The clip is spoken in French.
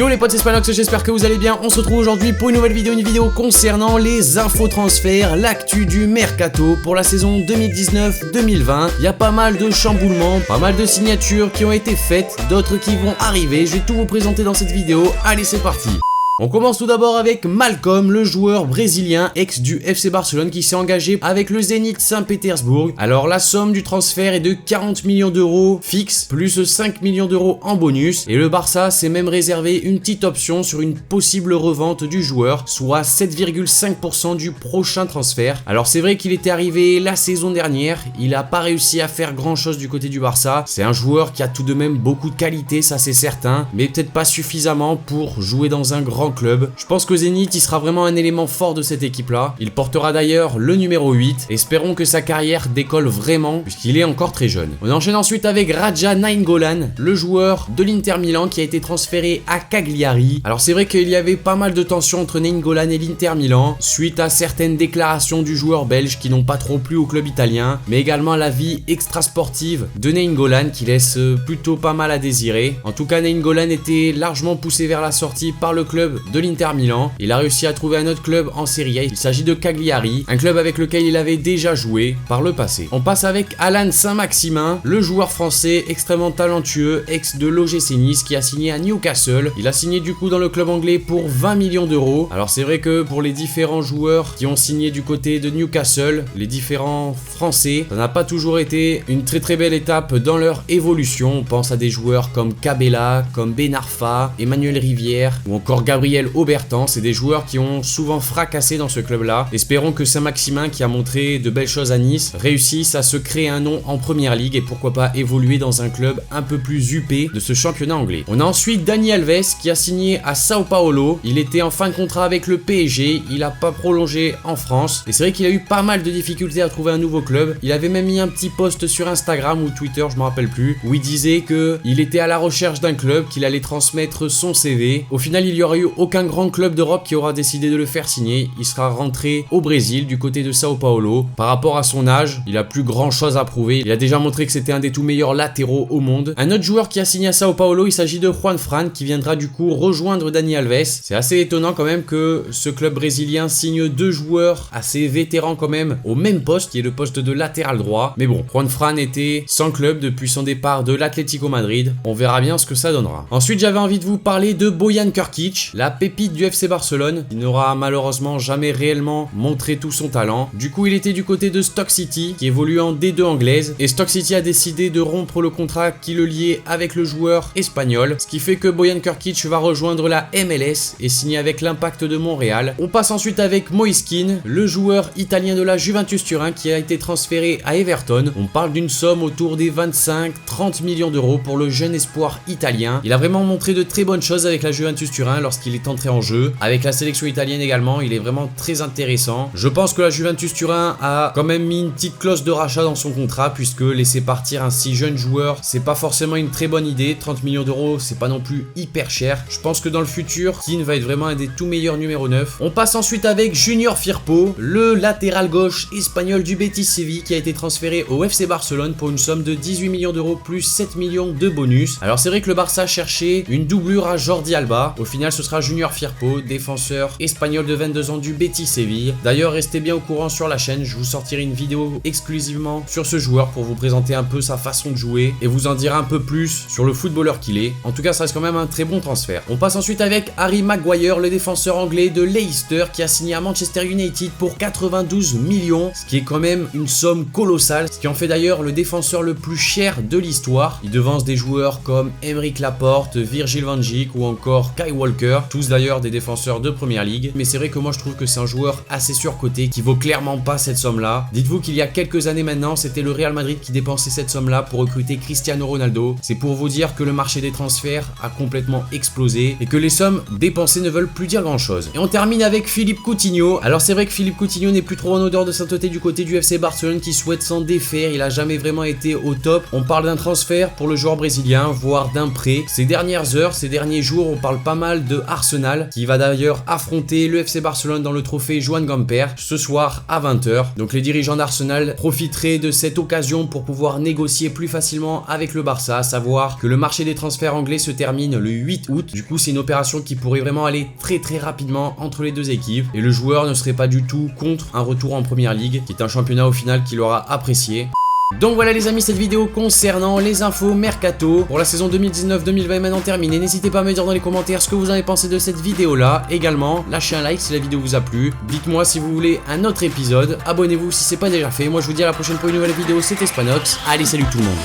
Yo les potes, c'est Spanox, j'espère que vous allez bien. On se retrouve aujourd'hui pour une nouvelle vidéo, concernant les infos transferts, l'actu du mercato pour la saison 2019-2020. Il y a pas mal de chamboulements, pas mal de signatures qui ont été faites, d'autres qui vont arriver. Je vais tout vous présenter dans cette vidéo. Allez, c'est parti. On commence tout d'abord avec Malcom, le joueur brésilien ex du FC Barcelone qui s'est engagé avec le Zénith Saint-Pétersbourg. Alors la somme du transfert est de 40 millions d'euros fixe plus 5 millions d'euros en bonus et le Barça s'est même réservé une petite option sur une possible revente du joueur, soit 7,5% du prochain transfert. Alors c'est vrai qu'il était arrivé la saison dernière, il n'a pas réussi à faire grand chose du côté du Barça. C'est un joueur qui a tout de même beaucoup de qualité, ça c'est certain, mais peut-être pas suffisamment pour jouer dans un grand club. Je pense que Zénith il sera vraiment un élément fort de cette équipe là. Il portera d'ailleurs le numéro 8. Espérons que sa carrière décolle vraiment puisqu'il est encore très jeune. On enchaîne ensuite avec Radja Nainggolan, le joueur de l'Inter Milan qui a été transféré à Cagliari. Alors c'est vrai qu'il y avait pas mal de tensions entre Nainggolan et l'Inter Milan suite à certaines déclarations du joueur belge qui n'ont pas trop plu au club italien, mais également la vie extra-sportive de Nainggolan qui laisse plutôt pas mal à désirer. En tout cas, Nainggolan était largement poussé vers la sortie par le club de l'Inter Milan. Il a réussi à trouver un autre club en Serie A. Il s'agit de Cagliari, un club avec lequel il avait déjà joué par le passé. On passe avec Alan Saint-Maximin, le joueur français extrêmement talentueux, ex de l'OGC Nice qui a signé à Newcastle. Il a signé du coup dans le club anglais pour 20 millions d'euros. Alors c'est vrai que pour les différents joueurs qui ont signé du côté de Newcastle, les différents français, ça n'a pas toujours été une très belle étape dans leur évolution. On pense à des joueurs comme Cabella, comme Ben Arfa, Emmanuel Rivière ou encore Gabriel Aubertan. C'est des joueurs qui ont souvent fracassé dans ce club-là. Espérons que Saint-Maximin, qui a montré de belles choses à Nice, réussisse à se créer un nom en première ligue et pourquoi pas évoluer dans un club un peu plus huppé de ce championnat anglais. On a ensuite Dani Alves qui a signé à Sao Paulo. Il était en fin de contrat avec le PSG. Il n'a pas prolongé en France. Et c'est vrai qu'il a eu pas mal de difficultés à trouver un nouveau club. Il avait même mis un petit post sur Instagram ou Twitter, je me rappelle plus, où il disait qu'il était à la recherche d'un club, qu'il allait transmettre son CV. Au final, il y aurait eu aucun grand club d'Europe qui aura décidé de le faire signer. Il sera rentré au Brésil du côté de Sao Paulo. Par rapport à son âge, il a plus grand chose à prouver. Il a déjà montré que c'était un des tout meilleurs latéraux au monde. Un autre joueur qui a signé à Sao Paulo, il s'agit de Juan Fran qui viendra du coup rejoindre Dani Alves. C'est assez étonnant quand même que ce club brésilien signe deux joueurs assez vétérans quand même au même poste, qui est le poste de latéral droit. Mais bon, Juan Fran était sans club depuis son départ de l'Atlético Madrid. On verra bien ce que ça donnera. Ensuite, j'avais envie de vous parler de Bojan Krkić, la pépite du FC Barcelone. Il n'aura malheureusement jamais réellement montré tout son talent. Du coup, il était du côté de Stoke City, qui évolue en D2 anglaise. Et Stoke City a décidé de rompre le contrat qui le liait avec le joueur espagnol. Ce qui fait que Bojan Krkić va rejoindre la MLS et signer avec l'Impact de Montréal. On passe ensuite avec Moise Kean, le joueur italien de la Juventus Turin qui a été transféré à Everton. On parle d'une somme autour des 25-30 millions d'euros pour le jeune espoir italien. Il a vraiment montré de très bonnes choses avec la Juventus Turin lorsqu'il est entré en jeu. Avec la sélection italienne également, il est vraiment très intéressant. Je pense que la Juventus Turin a quand même mis une petite clause de rachat dans son contrat puisque laisser partir un si jeune joueur, c'est pas forcément une très bonne idée. 30 millions d'euros, c'est pas non plus hyper cher. Je pense que dans le futur, Kean va être vraiment un des tout meilleurs numéro 9. On passe ensuite avec Junior Firpo, le latéral gauche espagnol du Betis Séville qui a été transféré au FC Barcelone pour une somme de 18 millions d'euros plus 7 millions de bonus. Alors c'est vrai que le Barça cherchait une doublure à Jordi Alba. Au final, ce sera Junior Firpo, défenseur espagnol de 22 ans du Betis Séville. D'ailleurs, restez bien au courant sur la chaîne, je vous sortirai une vidéo exclusivement sur ce joueur pour vous présenter un peu sa façon de jouer et vous en dire un peu plus sur le footballeur qu'il est. En tout cas, ça reste quand même un très bon transfert. On passe ensuite avec Harry Maguire, le défenseur anglais de Leicester qui a signé à Manchester United pour 92 millions, ce qui est quand même une somme colossale, ce qui en fait d'ailleurs le défenseur le plus cher de l'histoire. Il devance des joueurs comme Aymeric Laporte, Virgil van Dijk ou encore Kyle Walker, tous d'ailleurs des défenseurs de première ligue. Mais c'est vrai que moi je trouve que c'est un joueur assez surcoté qui vaut clairement pas cette somme là. Dites-vous qu'il y a quelques années maintenant, c'était le Real Madrid qui dépensait cette somme là pour recruter Cristiano Ronaldo. C'est pour vous dire que le marché des transferts a complètement explosé et que les sommes dépensées ne veulent plus dire grand chose. Et on termine avec Philippe Coutinho. Alors c'est vrai que Philippe Coutinho n'est plus trop en odeur de sainteté du côté du FC Barcelone qui souhaite s'en défaire. Il a jamais vraiment été au top. On parle d'un transfert pour le joueur brésilien, voire d'un prêt. Ces dernières heures, ces derniers jours, on parle pas mal de Arsenal qui va d'ailleurs affronter le FC Barcelone dans le trophée Joan Gamper ce soir à 20h. Donc les dirigeants d'Arsenal profiteraient de cette occasion pour pouvoir négocier plus facilement avec le Barça, à savoir que le marché des transferts anglais se termine le 8 août. Du coup, c'est une opération qui pourrait vraiment aller très rapidement entre les deux équipes et le joueur ne serait pas du tout contre un retour en Première Ligue, qui est un championnat au final qu'il aura apprécié. Donc voilà les amis, cette vidéo concernant les infos mercato pour la saison 2019-2020 est maintenant terminée. N'hésitez pas à me dire dans les commentaires ce que vous avez pensé de cette vidéo là. Également, lâchez un like si la vidéo vous a plu. Dites-moi si vous voulez un autre épisode. Abonnez-vous si c'est pas déjà fait. Moi je vous dis à la prochaine pour une nouvelle vidéo. C'était Spanox. Allez, salut tout le monde.